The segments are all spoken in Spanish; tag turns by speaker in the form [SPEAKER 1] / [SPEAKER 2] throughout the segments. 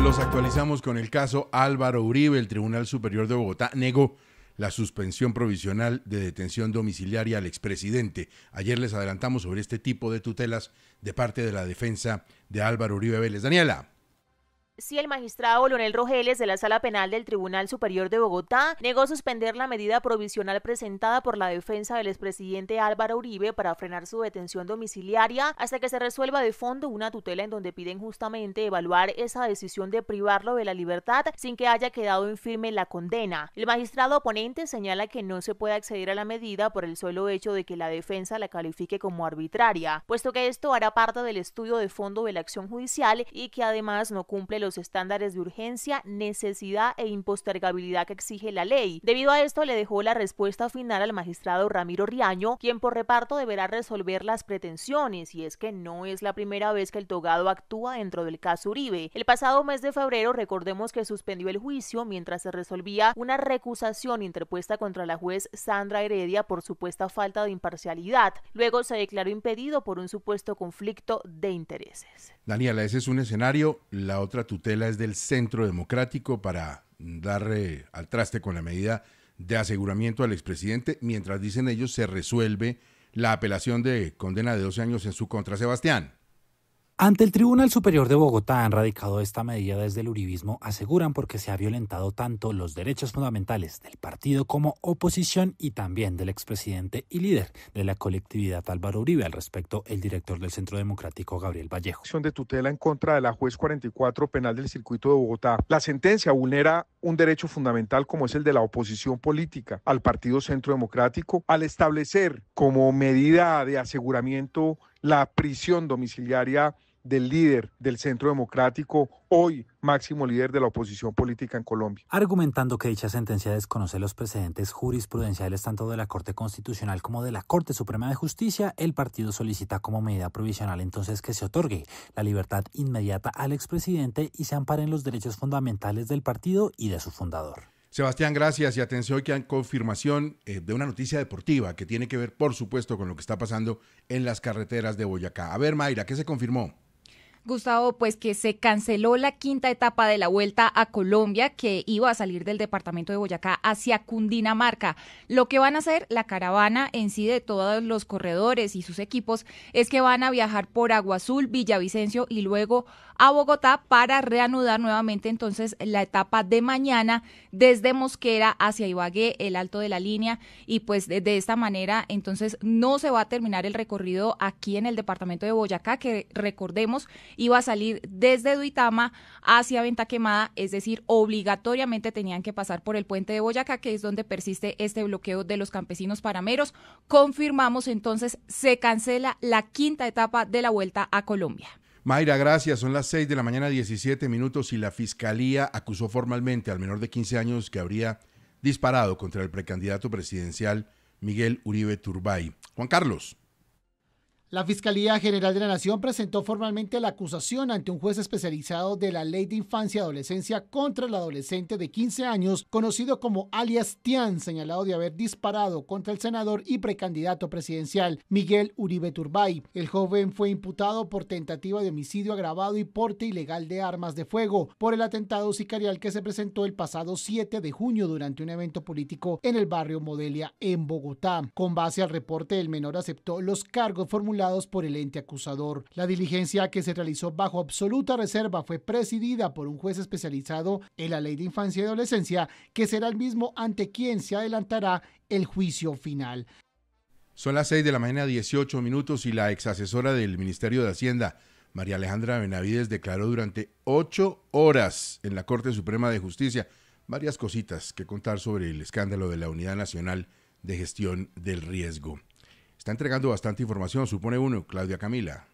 [SPEAKER 1] Los actualizamos con el caso Álvaro Uribe. El Tribunal Superior de Bogotá negó la suspensión provisional de detención domiciliaria al expresidente. Ayer les adelantamos sobre este tipo de tutelas de parte de la defensa de Álvaro Uribe Vélez. Daniela.
[SPEAKER 2] Sí, el magistrado Leonel Rogeles de la Sala Penal del Tribunal Superior de Bogotá negó suspender la medida provisional presentada por la defensa del expresidente Álvaro Uribe para frenar su detención domiciliaria hasta que se resuelva de fondo una tutela en donde piden justamente evaluar esa decisión de privarlo de la libertad sin que haya quedado en firme la condena. El magistrado oponente señala que no se puede acceder a la medida por el solo hecho de que la defensa la califique como arbitraria, puesto que esto hará parte del estudio de fondo de la acción judicial y que además no cumple los estándares de urgencia, necesidad e impostergabilidad que exige la ley. Debido a esto, le dejó la respuesta final al magistrado Ramiro Riaño, quien por reparto deberá resolver las pretensiones, y es que no es la primera vez que el togado actúa dentro del caso Uribe. El pasado mes de febrero, recordemos que suspendió el juicio mientras se resolvía una recusación interpuesta contra la juez Sandra Heredia por supuesta falta de imparcialidad. Luego se declaró impedido por un supuesto conflicto de intereses.
[SPEAKER 1] Daniela, ese es un escenario. La otra tutela es del Centro Democrático para dar al traste con la medida de aseguramiento al expresidente, mientras dicen ellos se resuelve la apelación de condena de 12 años en su contra. Sebastián.
[SPEAKER 3] Ante el Tribunal Superior de Bogotá han radicado esta medida desde el uribismo, aseguran porque se ha violentado tanto los derechos fundamentales del partido como oposición y también del expresidente y líder de la colectividad Álvaro Uribe. Al respecto, el director del Centro Democrático, Gabriel Vallejo.
[SPEAKER 4] De tutela en contra de la juez 44 penal del circuito de Bogotá. La sentencia vulnera un derecho fundamental como es el de la oposición política al partido Centro Democrático al establecer como medida de aseguramiento la prisión domiciliaria del líder del Centro Democrático, hoy máximo líder de la oposición política en Colombia.
[SPEAKER 3] Argumentando que dicha sentencia desconoce los precedentes jurisprudenciales tanto de la Corte Constitucional como de la Corte Suprema de Justicia, el partido solicita como medida provisional entonces que se otorgue la libertad inmediata al expresidente y se amparen los derechos fundamentales del partido y de su fundador.
[SPEAKER 1] Sebastián, gracias, y atención que hay confirmación de una noticia deportiva que tiene que ver, por supuesto, con lo que está pasando en las carreteras de Boyacá. A ver, Mayra, ¿qué se confirmó?
[SPEAKER 5] Gustavo, pues que se canceló la quinta etapa de la Vuelta a Colombia que iba a salir del departamento de Boyacá hacia Cundinamarca. Lo que van a hacer la caravana en sí de todos los corredores y sus equipos es que van a viajar por Agua Azul, Villavicencio y luego a Bogotá para reanudar nuevamente entonces la etapa de mañana desde Mosquera hacia Ibagué, el Alto de la Línea, y pues de esta manera entonces no se va a terminar el recorrido aquí en el departamento de Boyacá, que recordemos iba a salir desde Duitama hacia Venta Quemada, es decir, obligatoriamente tenían que pasar por el puente de Boyacá, que es donde persiste este bloqueo de los campesinos parameros. Confirmamos entonces, se cancela la quinta etapa de la Vuelta a Colombia.
[SPEAKER 1] Mayra, gracias. Son las 6 de la mañana, 17 minutos, y la Fiscalía acusó formalmente al menor de 15 años que habría disparado contra el precandidato presidencial Miguel Uribe Turbay. Juan Carlos.
[SPEAKER 6] La Fiscalía General de la Nación presentó formalmente la acusación ante un juez especializado de la Ley de Infancia y Adolescencia contra el adolescente de 15 años, conocido como alias Tian, señalado de haber disparado contra el senador y precandidato presidencial Miguel Uribe Turbay. El joven fue imputado por tentativa de homicidio agravado y porte ilegal de armas de fuego por el atentado sicarial que se presentó el pasado 7 de junio durante un evento político en el barrio Modelia, en Bogotá. Con base al reporte, el menor aceptó los cargos formulados por el ente acusador. La diligencia, que se realizó bajo absoluta reserva, fue presidida por un juez especializado en la Ley de Infancia y Adolescencia, que será el mismo ante quien se adelantará el juicio final.
[SPEAKER 1] Son las 6 de la mañana, 18 minutos, y la exasesora del Ministerio de Hacienda, María Alejandra Benavides, declaró durante 8 horas en la Corte Suprema de Justicia varias cositas que contar sobre el escándalo de la Unidad Nacional de Gestión del Riesgo. Está entregando bastante información, supone uno, Claudia Camila.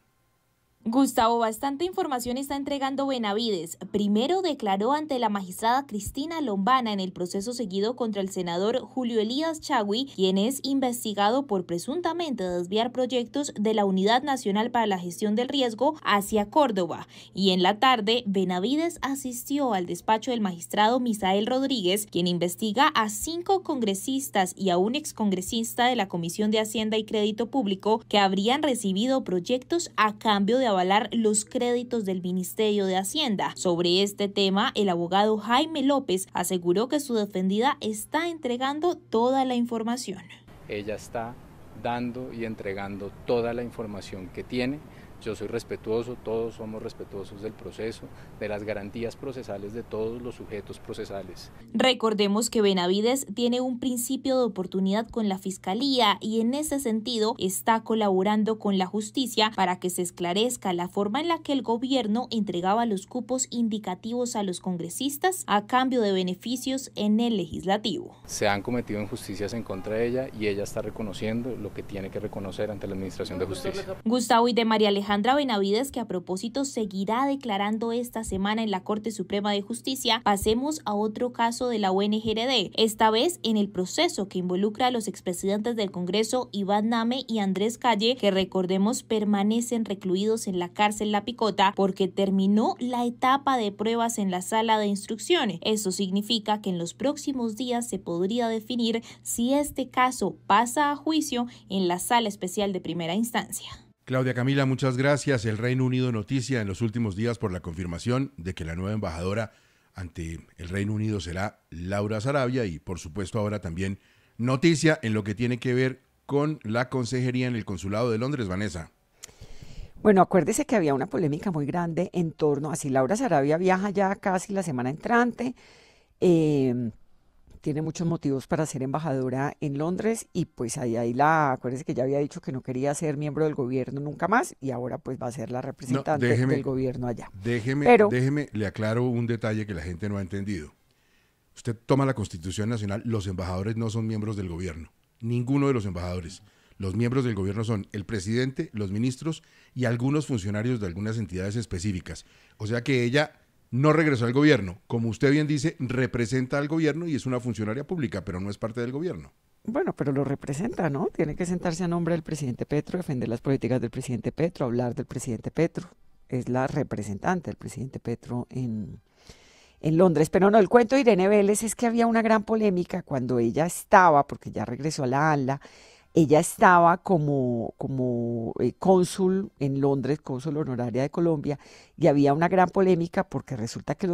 [SPEAKER 7] Gustavo, bastante información está entregando Benavides. Primero declaró ante la magistrada Cristina Lombana en el proceso seguido contra el senador Julio Elías Chagui, quien es investigado por presuntamente desviar proyectos de la Unidad Nacional para la Gestión del Riesgo hacia Córdoba. Y en la tarde, Benavides asistió al despacho del magistrado Misael Rodríguez, quien investiga a 5 congresistas y a un excongresista de la Comisión de Hacienda y Crédito Público que habrían recibido proyectos a cambio de avalar los créditos del Ministerio de Hacienda. Sobre este tema, el abogado Jaime López aseguró que su defendida está entregando toda la información.
[SPEAKER 8] Ella está dando y entregando toda la información que tiene. Yo soy respetuoso, todos somos respetuosos del proceso, de las garantías procesales de todos los sujetos procesales.
[SPEAKER 7] Recordemos que Benavides tiene un principio de oportunidad con la Fiscalía y en ese sentido está colaborando con la justicia para que se esclarezca la forma en la que el gobierno entregaba los cupos indicativos a los congresistas a cambio de beneficios en el legislativo.
[SPEAKER 8] Se han cometido injusticias en contra de ella y ella está reconociendo lo que tiene que reconocer ante la Administración de Justicia.
[SPEAKER 7] Gustavo, y de María Alejandra Benavides, que a propósito seguirá declarando esta semana en la Corte Suprema de Justicia, pasemos a otro caso de la ONGRD, esta vez en el proceso que involucra a los expresidentes del Congreso Iván Name y Andrés Calle, que recordemos permanecen recluidos en la cárcel La Picota porque terminó la etapa de pruebas en la sala de instrucción. Eso significa que en los próximos días se podría definir si este caso pasa a juicio en la Sala Especial de Primera Instancia.
[SPEAKER 1] Claudia Camila, muchas gracias. El Reino Unido noticia en los últimos días por la confirmación de que la nueva embajadora ante el Reino Unido será Laura Sarabia y por supuesto ahora también noticia en lo que tiene que ver con la consejería en el Consulado de Londres, Vanessa.
[SPEAKER 9] Bueno, acuérdese que había una polémica muy grande en torno a si Laura Sarabia viaja ya casi la semana entrante. Tiene muchos motivos para ser embajadora en Londres y pues acuérdese que ya había dicho que no quería ser miembro del gobierno nunca más y ahora pues va a ser la representante del gobierno allá.
[SPEAKER 1] Déjeme, le aclaro un detalle que la gente no ha entendido. Usted toma la Constitución Nacional, los embajadores no son miembros del gobierno, ninguno de los embajadores. Los miembros del gobierno son el presidente, los ministros y algunos funcionarios de algunas entidades específicas. O sea que ella no regresó al gobierno. Como usted bien dice, representa al gobierno y es una funcionaria pública, pero no es parte del gobierno.
[SPEAKER 9] Bueno, pero lo representa, ¿no? Tiene que sentarse a nombre del presidente Petro, defender las políticas del presidente Petro, hablar del presidente Petro. Es la representante del presidente Petro en Londres. Pero no, el cuento de Irene Vélez es que había una gran polémica cuando ella estaba, porque ya regresó a la ANLA, ella estaba como cónsul en Londres, cónsul honoraria de Colombia, y había una gran polémica porque resulta que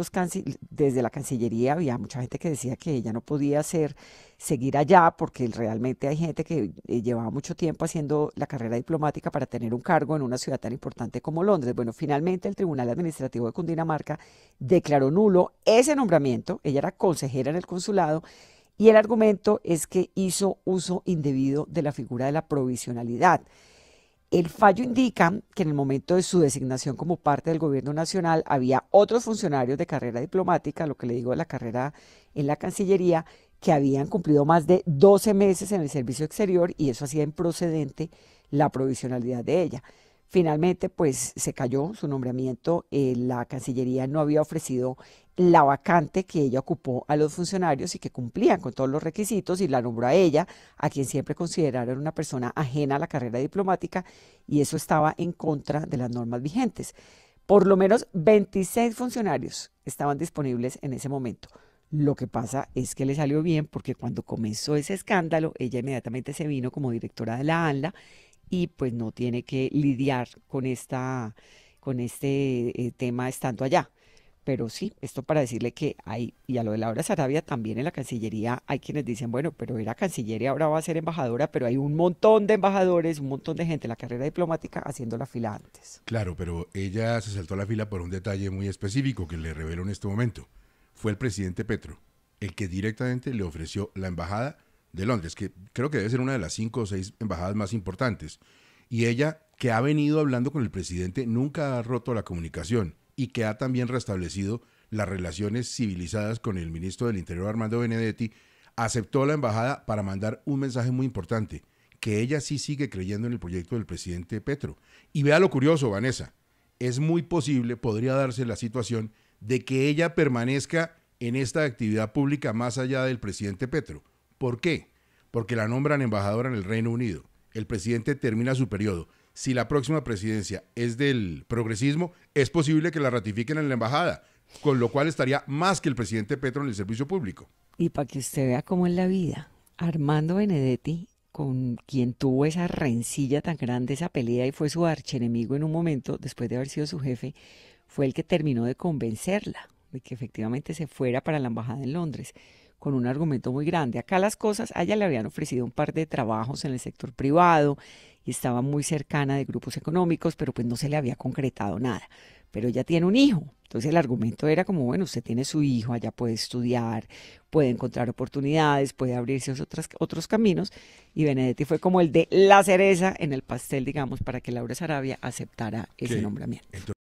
[SPEAKER 9] desde la Cancillería había mucha gente que decía que ella no podía seguir allá porque realmente hay gente que llevaba mucho tiempo haciendo la carrera diplomática para tener un cargo en una ciudad tan importante como Londres. Bueno, finalmente el Tribunal Administrativo de Cundinamarca declaró nulo ese nombramiento. Ella era consejera en el consulado. Y el argumento es que hizo uso indebido de la figura de la provisionalidad. El fallo indica que en el momento de su designación como parte del gobierno nacional había otros funcionarios de carrera diplomática, lo que le digo de la carrera en la Cancillería, que habían cumplido más de 12 meses en el servicio exterior y eso hacía improcedente la provisionalidad de ella. Finalmente, pues se cayó su nombramiento. La Cancillería no había ofrecido la vacante que ella ocupó a los funcionarios y que cumplían con todos los requisitos y la nombró a ella, a quien siempre consideraron una persona ajena a la carrera diplomática y eso estaba en contra de las normas vigentes. Por lo menos 26 funcionarios estaban disponibles en ese momento. Lo que pasa es que le salió bien porque cuando comenzó ese escándalo, ella inmediatamente se vino como directora de la ANLA y pues no tiene que lidiar con este tema estando allá. Pero sí, esto para decirle que hay, y a lo de Laura Sarabia también en la Cancillería hay quienes dicen, bueno, pero era canciller y ahora va a ser embajadora, pero hay un montón de embajadores, un montón de gente en la carrera diplomática haciendo la fila antes.
[SPEAKER 1] Claro, pero ella se saltó la fila por un detalle muy específico que le revelo en este momento. Fue el presidente Petro el que directamente le ofreció la embajada de Londres, que creo que debe ser una de las 5 o 6 embajadas más importantes. Y ella, que ha venido hablando con el presidente, nunca ha roto la comunicación y que ha también restablecido las relaciones civilizadas con el ministro del Interior, Armando Benedetti, aceptó la embajada para mandar un mensaje muy importante, que ella sí sigue creyendo en el proyecto del presidente Petro. Y vea lo curioso, Vanessa, es muy posible, podría darse la situación de que ella permanezca en esta actividad pública más allá del presidente Petro. ¿Por qué? Porque la nombran embajadora en el Reino Unido. El presidente termina su periodo. Si la próxima presidencia es del progresismo, es posible que la ratifiquen en la embajada, con lo cual estaría más que el presidente Petro en el servicio público.
[SPEAKER 9] Y para que usted vea cómo es la vida, Armando Benedetti con quien tuvo esa rencilla tan grande, esa pelea, y fue su archienemigo en un momento, después de haber sido su jefe, fue el que terminó de convencerla de que efectivamente se fuera para la embajada en Londres, con un argumento muy grande. Acá las cosas, a ella le habían ofrecido un par de trabajos en el sector privado y estaba muy cercana de grupos económicos, pero pues no se le había concretado nada. Pero ella tiene un hijo, entonces el argumento era como, bueno, usted tiene su hijo, allá puede estudiar, puede encontrar oportunidades, puede abrirse otros caminos, y Benedetti fue como el de la cereza en el pastel, digamos, para que Laura Sarabia aceptara ese nombramiento.